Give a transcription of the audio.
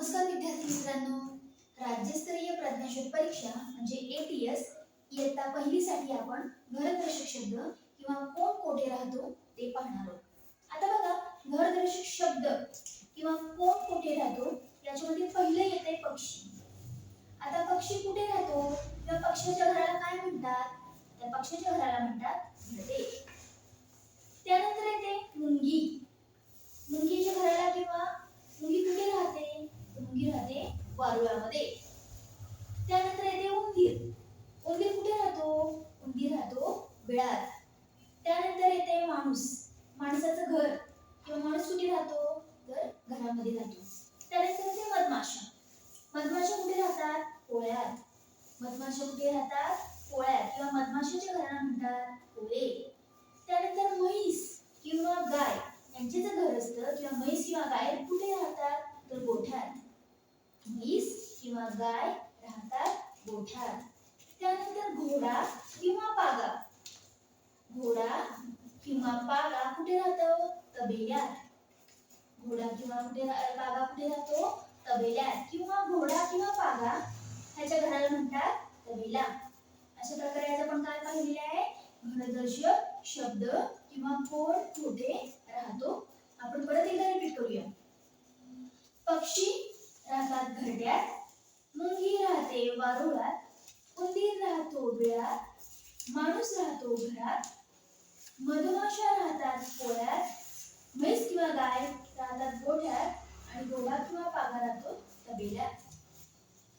नमस्कार विद्यार्थी मित्रांनो, राज्यस्तरीय प्रज्ञाशोध परीक्षा म्हणजे ATS इयत्ता पहिलीसाठी आपण घरदर्शक शब्द किंवा कोण कोठे राहतो ते पाहणार आहोत. आता बघा, घरदर्शक शब्द किंवा कोण कोठे राहतो याच्यामध्ये पहिले येते पक्षी. आता पक्षी कुठे राहतो किंवा पक्ष्याच्या घराला काय म्हणतात? त्या पक्ष्याच्या घराला म्हणतात घरटे. त्यानंतर येते मुंगी. मुंगीच्या घराला किंवा मुंगी कुठे राहते? मुंगी राहते वारुळामध्ये. त्यानंतर येते उंदीर. उंदीर कुठे राहतो? उंदीर राहतो बिळात. त्यानंतर येते माणूस. माणसाचं घर किंवा माणूस कुठे राहतो? तर घरामध्ये राहतो. त्यानंतर येते मधमाशा. मधमाशा कुठे राहतात? पोळ्यात. मधमाशा कुठे राहतात? पोळ्यात किंवा मधमाशाच्या घराला म्हणतात पोळे. त्यानंतर म्हैस किंवा गाय यांचे जे घर असतं किंवा म्हैस किंवा गाय कुठे राहतात? तर गोठ्यात. म्हैस किंवा गाय राहतात गोठ्यात. त्यानंतर घोडा किंवा पागा. घोडा किंवा पागा कुठे राहतो? तबेल्यात. घोडा किंवा पागा कुठे राहतो? तबेल्यात. किंवा घोडा किंवा पागा ह्याच्या घराला म्हणतात तबेला. अशा प्रकारे आज आपण काय पाहिलेले आहे? घरदर्शक शब्द किंवा कोण कुठे राहतो. आपण परत एकदा रिपीट करूया. पक्षी राहतात घरट्यात, मुंगी राहते वारुळात, उंदीर राहतो बिळात, माणूस राहतो घरात, मधमाशा राहतात पोळ्यात, म्हैस किंवा गाय राहतात गोठ्यात आणि घोडा किंवा पागा राहतो तबेल्यात.